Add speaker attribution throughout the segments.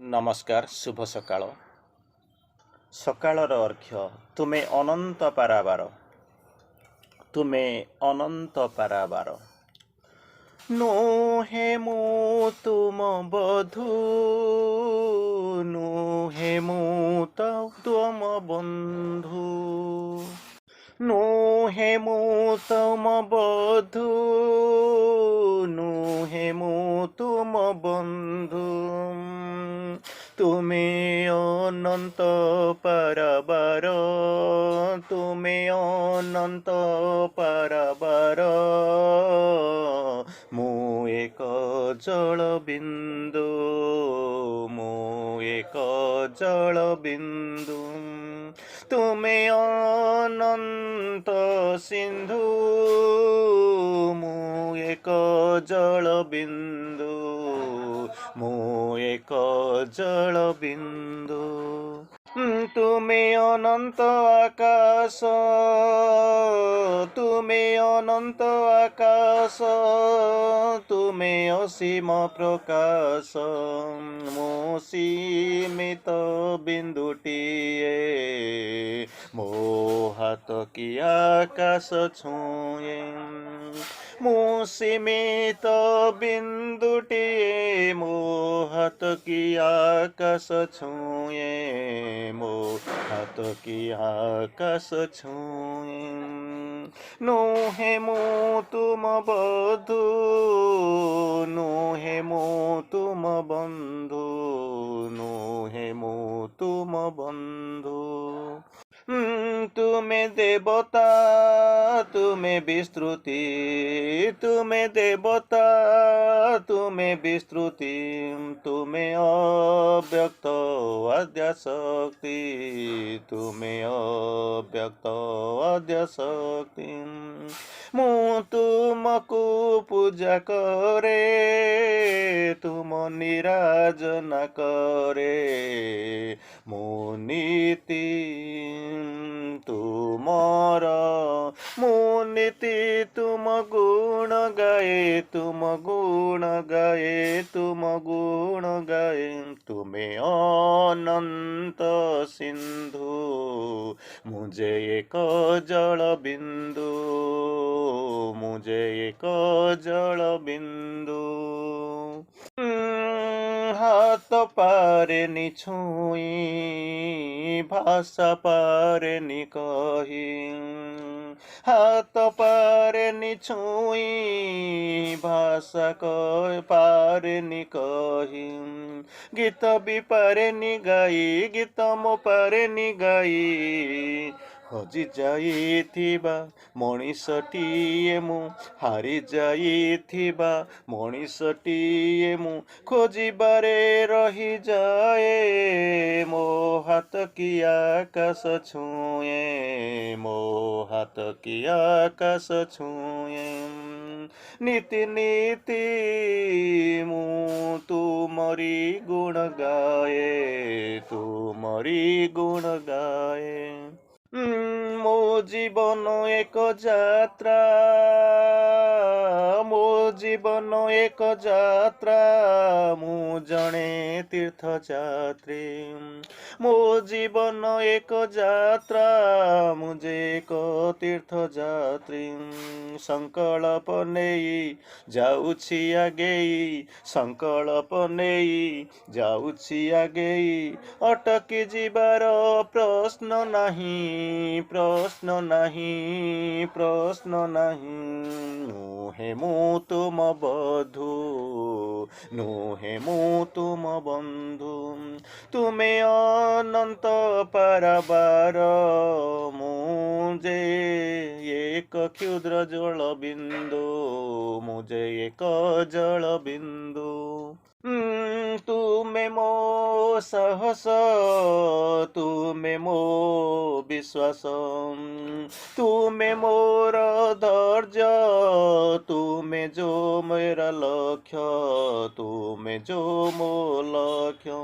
Speaker 1: ନମସ୍କାର, ଶୁଭ ସକାଳ। ସକାଳର ଅର୍ଘ୍ୟ ତୁମେ ଅନନ୍ତ ପାରାବାର, ତୁମେ ଅନନ୍ତ ପାରାବାର। ନୁହେଁ ମୁଁ ତୁମ ବଧୂ, ନୁହେଁ ମୁଁ ତୁମ ବନ୍ଧୁ, ନୁହେଁ ମୁଁ ତୁମ ବଧୂ, ନୁହେଁ ମୁଁ ତୁମ ବନ୍ଧୁ। ତୁମେ ଅନନ୍ତ ପାରାବାର, ତୁମେ ଅନନ୍ତ ପାରାବାର। ମୁଁ ଏକ ଜଳ ବିନ୍ଦୁ, ମୁଁ ଏକ ଜଳ ବିନ୍ଦୁ। ତୁମେ ଅନନ୍ତ ସିନ୍ଧୁ, ମୁଁ ଏକ ଜଳ ବିନ୍ଦୁ, ମୁଁ ଏକ ଜଳ ବିନ୍ଦୁ। ତୁମେ ଅନନ୍ତ ଆକାଶ, ତୁମେ ଅନନ୍ତ ଆକାଶ, ତୁମେ ଅସୀମ ପ୍ରକାଶ। ମୁଁ ସୀମିତ ବିନ୍ଦୁଟିଏ, ମୋ ହାତ କି ଆକାଶ ଛୁଏଁ। ମୁଁ ସୀମିତ ବିନ୍ଦୁଟିଏ, ମୋ ହାତ କି ଆକାଶ ଛୁଏଁ, ମୋ ହାତ କି ଆକାଶ ଛୁଏଁ। ନୁହେଁ ମୁଁ ତୁମ ବଧୂ, ନୁହେଁ ମୁଁ ତୁମ ବନ୍ଧୁ, ନୁହେଁ ମୁଁ ତୁମ ବନ୍ଧୁ। ତୁମେ ଦେବତା, ତୁମେ ବିସ୍ତୃତି, ତୁମେ ଦେବତା, ତୁମେ ବିସ୍ତୃତି। ତୁମେ ଅବ୍ୟକ୍ତ ଆଦ୍ୟାଶକ୍ତି, ତୁମେ ଅବ୍ୟକ୍ତ ଆଦ୍ୟାଶକ୍ତି। ମୁଁ ତୁମକୁ ପୂଜା କରେ, ତୁମ ନିରାଜନା କରେ। ମୁଁ ନୀତି ତୁମର, ମୁଁ ନୀତି ତୁମ ଗୁଣ ଗାଏ, ତୁମ ଗୁଣ ଗାଏ, ତୁମ ଗୁଣ ଗାଏ। ତୁମେ ଅନନ୍ତ ସିନ୍ଧୁ, ମୁଁ ଯେ ଏକ ଜଳ ବିନ୍ଦୁ, ମୁଁ ଯେ ଏକ ଜଳ ବିନ୍ଦୁ। ହାତ ପାରେନି ଛୁଇଁ, ଭାଷା ପାରେନି କହି। ହାତ ପାରେନି ଛୁଇଁ, ଭାଷା ପାରେନି କହି। ଗୀତ ବି ପାରେନି ଗାଇ, ଗୀତ ମୁଁ ପାରେନି ଗାଇ। ହଜି ଯାଇଥିବା ମଣିଷଟିଏ ମୁଁ, ହାରି ଯାଇଥିବା ମଣିଷଟିଏ ମୁଁ। ଖୋଜିବାରେ ରହିଯାଏ, ମୋ ହାତ କି ଆକାଶ ଛୁଏଁ, ମୋ ହାତ କି ଆକାଶ ଛୁଏଁ। ନୀତି ନୀତି ମୁଁ ତୁମରି ଗୁଣ ଗାଏ, ତୁମରି ଗୁଣ ଗାଏ। ମୋ ଜୀବନ ଏକ ଯାତ୍ରା, ମୋ ଜୀବନ ଏକ ଯାତ୍ରା। ମୁଁ ଜଣେ ତୀର୍ଥଯାତ୍ରୀ, ମୋ ଜୀବନ ଏକ ଯାତ୍ରା। ମୁଁ ଯେ ଏକ ତୀର୍ଥଯାତ୍ରୀ। ସଂକଳ୍ପ ନେଇ ଯାଉଛି ଆଗେଇ, ସଂକଳ୍ପ ନେଇ ଯାଉଛି ଆଗେଇ। ଅଟକି ଯିବାର ପ୍ରଶ୍ନ ନାହିଁ, ପ୍ରଶ୍ନ ନାହିଁ, ପ୍ରଶ୍ନ ନାହିଁ। ନୁହେଁ ମୁଁ ତୁମ ବଧୂ, ନୁହେଁ ମୁଁ ତୁମ ବନ୍ଧୁ। ତୁମେ ଅନନ୍ତ ପାରାବାର, ମୁଁ ଯେ ଏକ କ୍ଷୁଦ୍ର ଜଳ ବିନ୍ଦୁ, ମୁଁ ଯେ ଏକ ଜଳ ବିନ୍ଦୁ। ତୁମେ ମୋ ସାହସ, ତୁମେ ମୋ ବିଶ୍ୱାସ, ତୁମେ ମୋର ଧୈର୍ଯ୍ୟ, ତୁମେ जो मेरा लक्ष्य, ତୁମେ जो ମୋ ଲକ୍ଷ୍ୟ।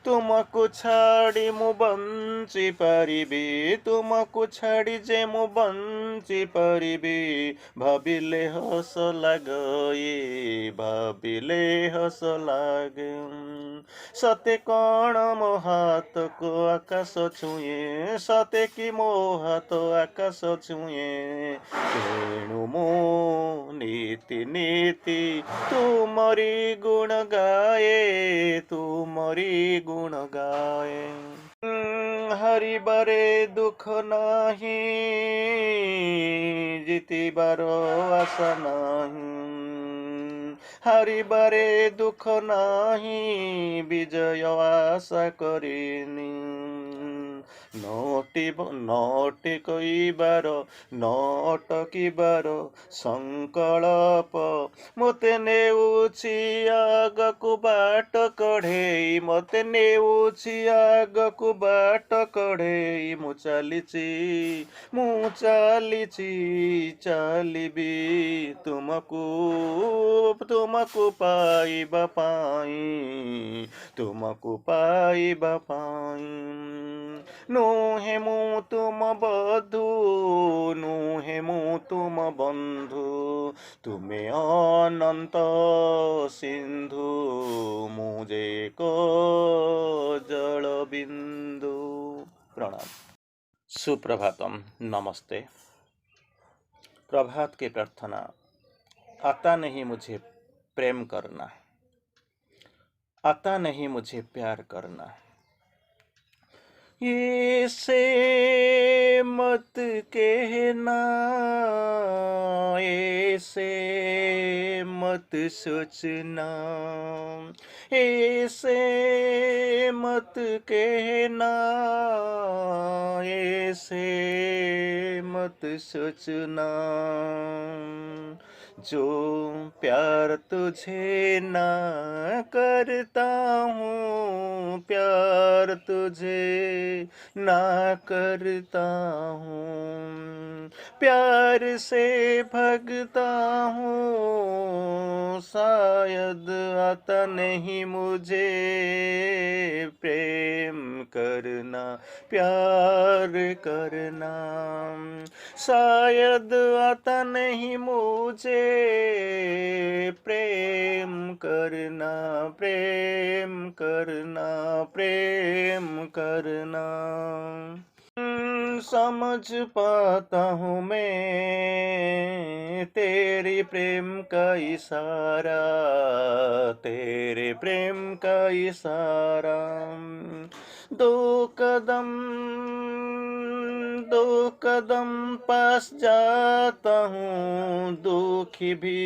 Speaker 1: ତୁମକୁ ଛାଡ଼ି ମୁଁ ବଞ୍ଚି ପାରିବି, ତୁମକୁ ଛାଡ଼ି ଯେ ମୁଁ ବଞ୍ଚି ପାରିବି। ଭାବିଲେ ହସ ଲାଗେ, ଭାବିଲେ ହସ ଆକାଶ ଲାଗେ। ସତେ କଣ ମୋ ହାତକୁ ଆକାଶ ଛୁଏଁ, ସତେ କି ମୋ ହାତ ଆକାଶ ଛୁଏଁ। ତେଣୁ ମୁଁ ନୀତି ନୀତି ତୁମରି ଗୁଣ ଗାଏ, ତୁମରି ଗୁଣ ଗାଏ। ହାରିବାରେ ଦୁଃଖ ନାହିଁ, ଜିତିବାର ଆଶା ନାହିଁ। ହାରିବାରେ ଦୁଃଖ ନାହିଁ, ବିଜୟ ଆଶା କରିନି। ନଅଟି କହିବାର ନଅଟକିବାର ସଂକଳ୍ପ ମୋତେ ନେଉଛି ଆଗକୁ ବାଟ କଢ଼େଇ, ମୋତେ ନେଉଛି ଆଗକୁ ବାଟ କଢ଼େଇ। ମୁଁ ଚାଲିଛି ଚାଲିବି ତୁମକୁ ପାଇବା ପାଇଁ, ତୁମକୁ ପାଇବା ପାଇଁ। ନୁହେଁ ମୁଁ ତୁମ ବଧୁ, ନୁହେଁ ମୁଁ ତୁମ ବନ୍ଧୁ, ତୁମେ ଅନନ୍ତ ସିନ୍ଧୁ, ମୁଁ ଯେ ଏକ ଜଳବିନ୍ଦୁ। प्रणाम। सुप्रभातम, नमस्ते। प्रभात की प्रार्थना। आता नहीं मुझे प्रेम करना, आता नहीं मुझे प्यार करना। ऐसे मत कहना, ऐसे मत सोचना, ऐसे मत कहना, ऐसे मत सोचना। जो प्यार तुझे ना करता हूँ, प्यार तुझे ना करता हूँ, प्यार से भगता हूँ, शायद आता नहीं मुझे प्रेम करना, प्यार करना। शायद आता नहीं मुझे प्रेम करना, प्रेम करना, प्रेम करना। समझ पाता हूँ मैं तेरी प्रेम का इशारा, तेरे प्रेम का इशारा। दो कदम पास जाता हूँ, दुखी भी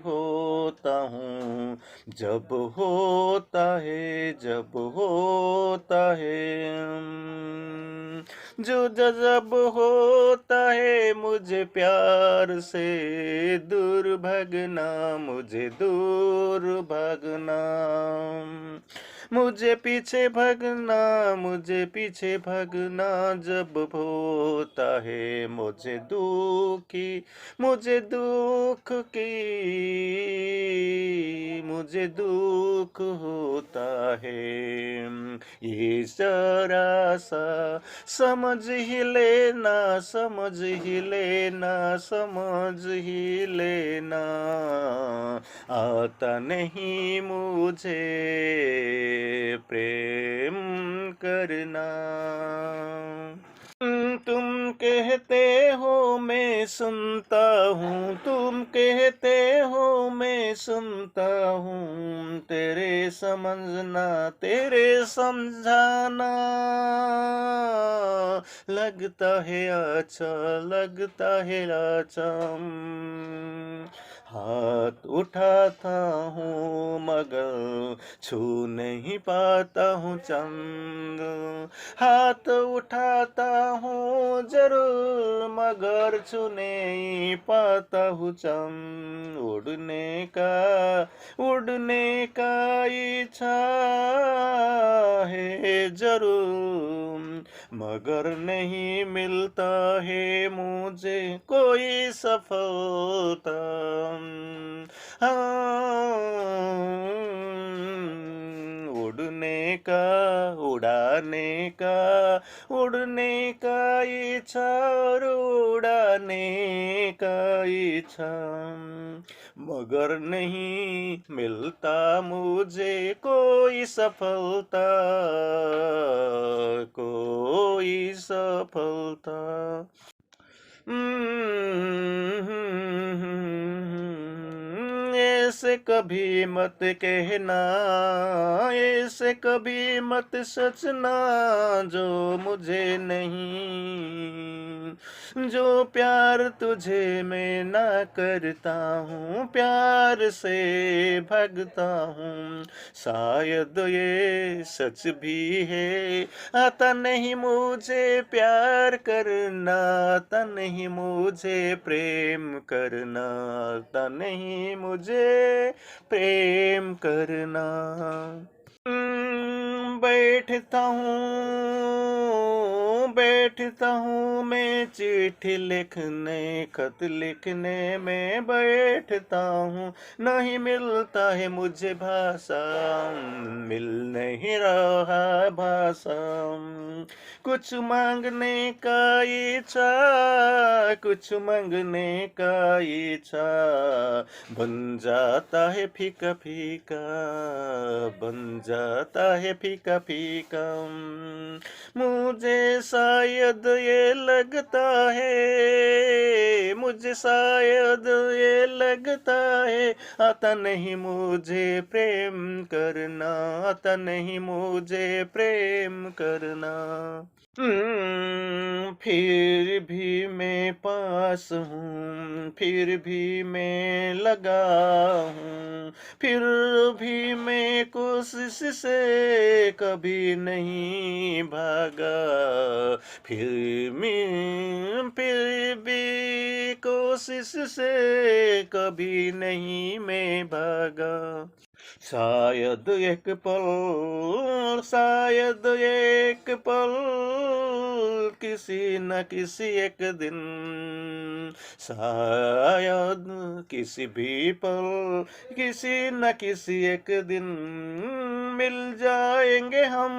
Speaker 1: होता हूँ, जब होता है जो जब होता है मुझे प्यार से दूर भागना, मुझे दूर भागना। मुझे पीछे भागना, मुझे पीछे भागना, जब होता है मुझे दुख होता है। ये जरा सा समझ ही लेना, समझ ही लेना, समझ ही लेना। आता नहीं मुझे प्रेम करना। तुम कहते हो मैं सुनता हूँ, तुम कहते हो मैं सुनता हूँ, तेरे समझना, तेरे समझाना लगता है अच्छा, लगता है अच्छा। हाथ उठाता हूँ मगर छू नहीं पाता हूँ चंद, हाथ उठाता हूँ जरूर मगर छू नहीं पाता हूँ चंद। उड़ने का इच्छा है जरूर, मगर नहीं मिलता है मुझे कोई सफलता। उड़ने का इच्छा, उड़ाने का इच्छा, मगर नहीं मिलता मुझे कोई सफलता, कोई सफलता। ऐसे कभी मत कहना, ऐसे कभी मत सोचना जो मुझे नहीं, जो प्यार तुझे मैं ना करता हूँ, प्यार से भागता हूँ। शायद ये सच भी है, आता नहीं मुझे प्यार करना, आता नहीं मुझे प्रेम करना, आता नहीं मुझे प्रेम करना। बैठता हूँ मैं चिट्ठी लिखने, खत लिखने में बैठता हूँ। नहीं मिलता है मुझे भाषा, मिल नहीं रहा भाषा। कुछ मांगने का इच्छा, कुछ मांगने का इच्छा, बन जाता है फीका फीका, बन जाता है फीका फीका। मुझे शायद ये लगता है, मुझे शायद ये लगता है, आता नहीं मुझे प्रेम करना, आता नहीं मुझे प्रेम करना। फिर भी मैं पास हूँ, फिर भी मैं लगा हूँ, फिर भी मैं कोशिश से कभी नहीं भागा, फिर भी कोशिश से कभी नहीं मैं भागा। शायद एक पल, शायद एक पल, किसी न किसी एक दिन, शायद किसी भी पल, किसी न किसी एक दिन मिल जाएंगे हम,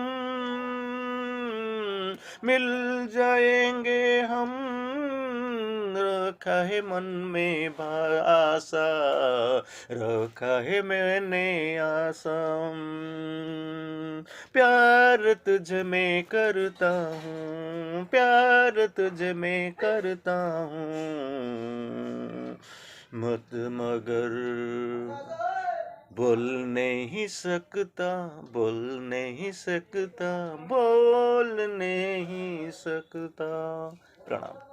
Speaker 1: मिल जाएंगे हम। रखा है मन में आशा, रखा है मैंने आशा। प्यार तुझ में करता हूँ, प्यार तुझ में करता हूँ, मत मगर बोल नहीं सकता, बोल नहीं सकता, बोल नहीं सकता। प्रणाम।